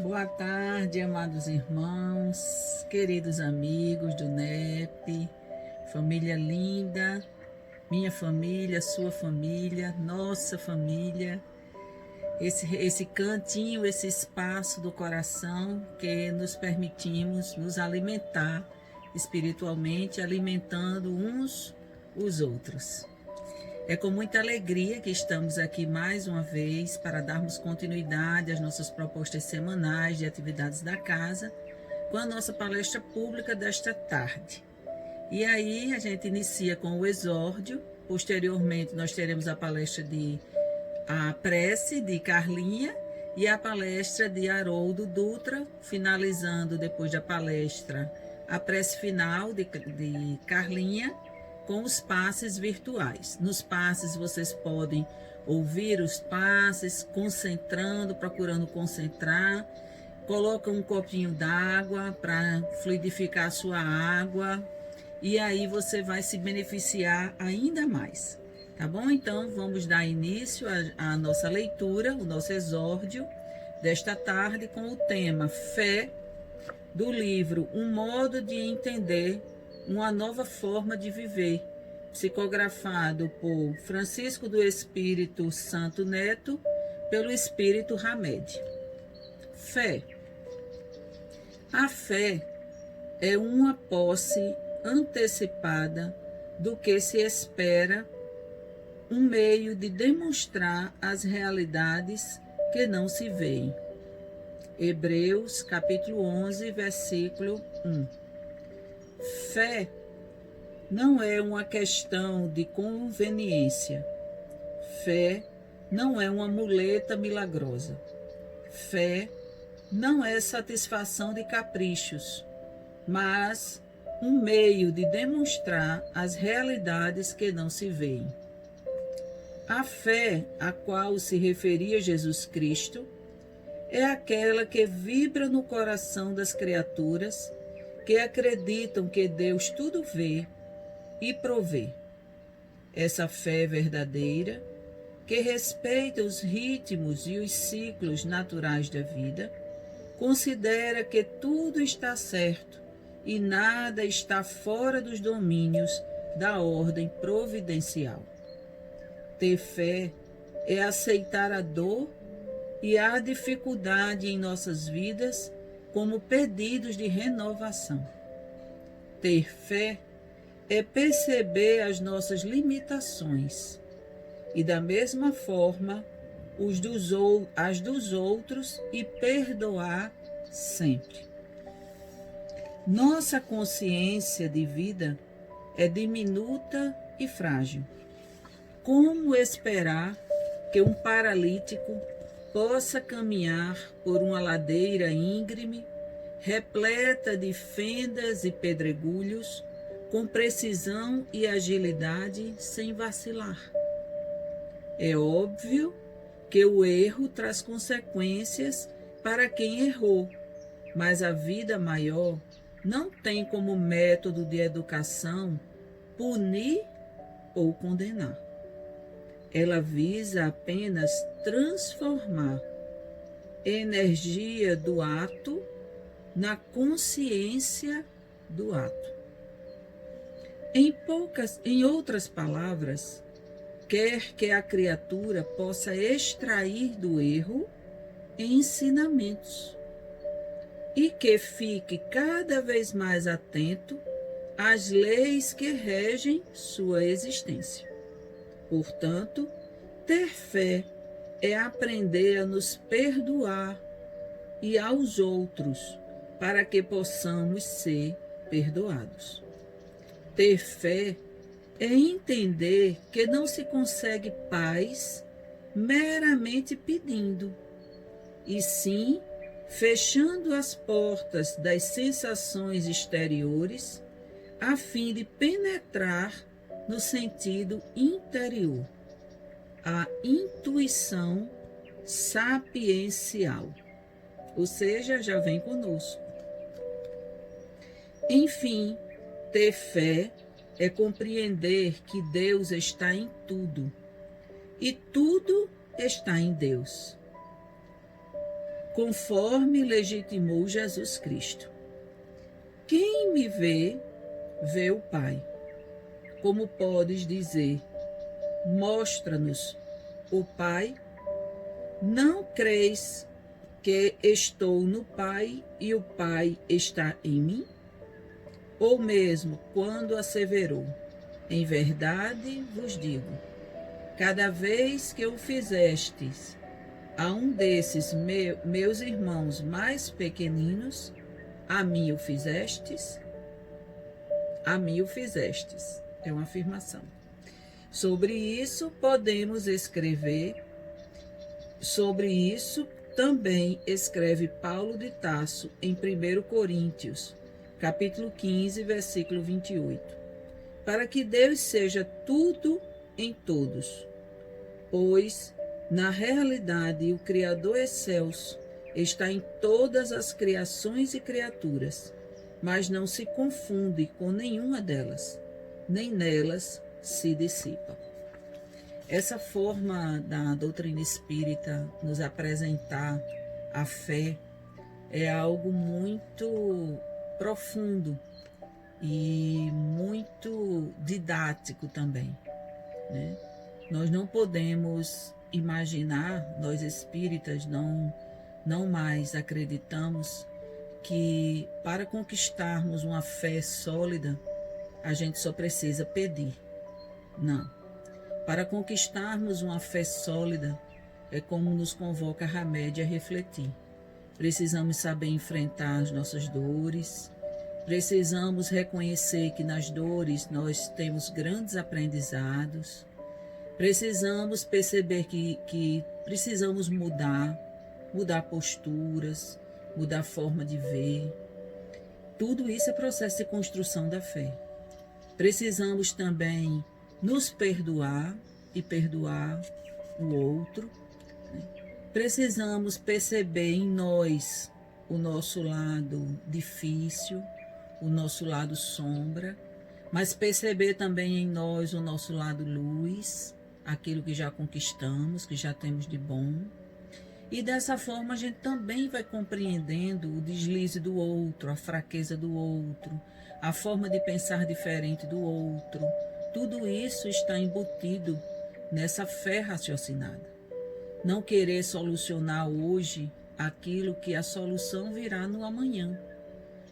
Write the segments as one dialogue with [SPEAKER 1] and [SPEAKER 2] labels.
[SPEAKER 1] Boa tarde, amados irmãos, queridos amigos do NEP, família linda, minha família, sua família, nossa família, esse cantinho, esse espaço do coração que nos permitimos nos alimentar espiritualmente, alimentando uns os outros. É com muita alegria que estamos aqui mais uma vez para darmos continuidade às nossas propostas semanais de atividades da casa, com a nossa palestra pública desta tarde. E aí a gente inicia com o exórdio, posteriormente nós teremos a palestra a prece de Carlinha e a palestra de Haroldo Dutra, finalizando depois da palestra a prece final de Carlinha, com os passes virtuais. Nos passes vocês podem ouvir os passes, concentrando, procurando concentrar. Coloca um copinho d'água para fluidificar a sua água e aí você vai se beneficiar ainda mais. Tá bom? Então vamos dar início à nossa leitura, o nosso exórdio desta tarde com o tema Fé, do livro Um Modo de Entender uma Nova Forma de Viver, psicografado por Francisco do Espírito Santo Neto, pelo Espírito Hamed. Fé. A fé é uma posse antecipada do que se espera, um meio de demonstrar as realidades que não se veem. Hebreus, capítulo 11, versículo 1. Fé não é uma questão de conveniência. Fé não é uma muleta milagrosa. Fé não é satisfação de caprichos, mas um meio de demonstrar as realidades que não se veem. A fé a qual se referia Jesus Cristo é aquela que vibra no coração das criaturas que acreditam que Deus tudo vê e provê. Essa fé verdadeira, que respeita os ritmos e os ciclos naturais da vida, considera que tudo está certo e nada está fora dos domínios da ordem providencial. Ter fé é aceitar a dor e a dificuldade em nossas vidas como pedidos de renovação. Ter fé é perceber as nossas limitações e, da mesma forma, as dos outros e perdoar sempre. Nossa consciência de vida é diminuta e frágil. Como esperar que um paralítico possa caminhar por uma ladeira íngreme, repleta de fendas e pedregulhos, com precisão e agilidade, sem vacilar? É óbvio que o erro traz consequências para quem errou, mas a vida maior não tem como método de educação punir ou condenar. Ela visa apenas transformar energia do ato na consciência do ato. Em outras palavras, quer que a criatura possa extrair do erro ensinamentos e que fique cada vez mais atento às leis que regem sua existência. Portanto, ter fé é aprender a nos perdoar e aos outros, para que possamos ser perdoados. Ter fé é entender que não se consegue paz meramente pedindo, e sim fechando as portas das sensações exteriores, a fim de penetrar no sentido interior, a intuição sapiencial, ou seja, já vem conosco. Enfim, ter fé é compreender que Deus está em tudo e tudo está em Deus. conforme legitimou Jesus Cristo. Quem me vê, vê o Pai. Como podes dizer, mostra-nos o Pai? Não creis que estou no Pai e o Pai está em mim? Ou mesmo quando asseverou, em verdade vos digo, cada vez que o fizestes a um desses meus irmãos mais pequeninos, a mim o fizestes? A mim o fizestes. É uma afirmação. Sobre isso podemos escrever, sobre isso também escreve Paulo de Tarso em 1 Coríntios, capítulo 15, versículo 28. Para que Deus seja tudo em todos, pois, na realidade, o Criador excelso está em todas as criações e criaturas, mas não se confunde com nenhuma delas, nem nelas se dissipa. Essa forma da doutrina espírita nos apresentar a fé é algo muito profundo e muito didático também, né? Nós não podemos imaginar, nós espíritas não mais acreditamos que para conquistarmos uma fé sólida, a gente só precisa pedir. Não. Para conquistarmos uma fé sólida, é como nos convoca a Hamed a refletir. Precisamos saber enfrentar as nossas dores, precisamos reconhecer que nas dores nós temos grandes aprendizados, precisamos perceber que precisamos mudar posturas, mudar forma de ver. Tudo isso é processo de construção da fé. Precisamos também nos perdoar e perdoar o outro. Precisamos perceber em nós o nosso lado difícil, o nosso lado sombra, mas perceber também em nós o nosso lado luz, aquilo que já conquistamos, que já temos de bom. E dessa forma a gente também vai compreendendo o deslize do outro, a fraqueza do outro, a forma de pensar diferente do outro. Tudo isso está embutido nessa fé raciocinada. Não querer solucionar hoje aquilo que a solução virá no amanhã,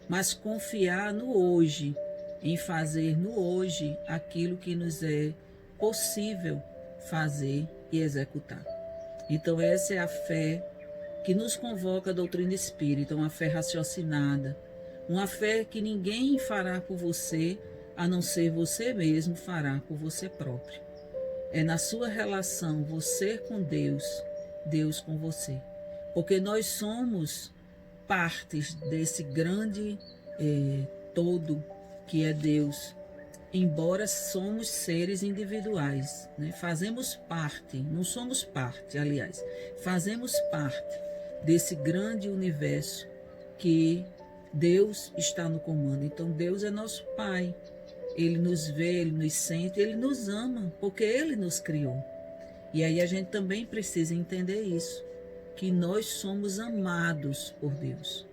[SPEAKER 1] mas confiar no hoje, em fazer no hoje aquilo que nos é possível fazer e executar. Então essa é a fé que nos convoca a doutrina espírita, uma fé raciocinada, uma fé que ninguém fará por você, a não ser você mesmo fará por você próprio. É na sua relação, você com Deus, Deus com você. Porque nós somos partes desse grande todo que é Deus. Embora somos seres individuais, né? Fazemos parte, não somos parte, aliás, fazemos parte desse grande universo que Deus está no comando. Então Deus é nosso Pai. Ele nos vê, Ele nos sente, Ele nos ama, porque Ele nos criou. E aí a gente também precisa entender isso, que nós somos amados por Deus.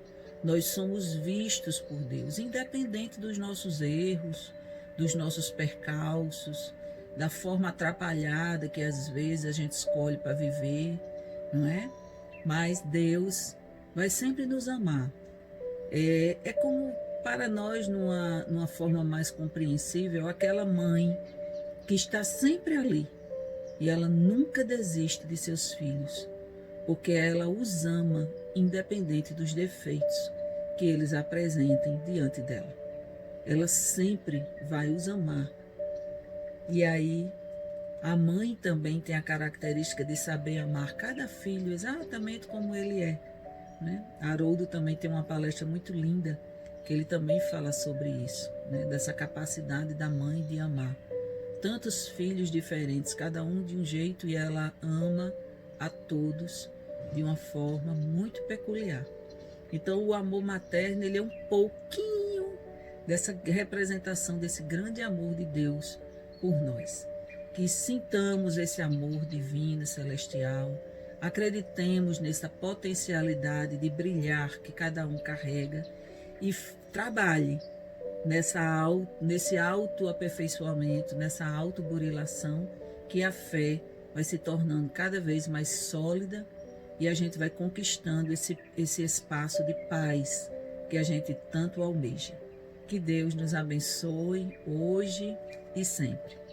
[SPEAKER 1] Nós somos vistos por Deus, independente dos nossos erros, dos nossos percalços, da forma atrapalhada que às vezes a gente escolhe para viver, não é? Mas Deus vai sempre nos amar. É como para nós, numa forma mais compreensível, aquela mãe que está sempre ali e ela nunca desiste de seus filhos, porque ela os ama independente dos defeitos que eles apresentem diante dela. Ela sempre vai os amar. E aí, a mãe também tem a característica de saber amar cada filho exatamente como ele é, né? Haroldo também tem uma palestra muito linda, que ele também fala sobre isso, né? Dessa capacidade da mãe de amar. Tantos filhos diferentes, cada um de um jeito, e ela ama a todos de uma forma muito peculiar. Então, o amor materno, ele é um pouquinho dessa representação desse grande amor de Deus por nós. Que sintamos esse amor divino, celestial, Acreditemos nessa potencialidade de brilhar que cada um carrega e trabalhe nesse autoaperfeiçoamento, nessa autoburilação, que a fé vai se tornando cada vez mais sólida e a gente vai conquistando esse espaço de paz que a gente tanto almeja. Que Deus nos abençoe hoje e sempre.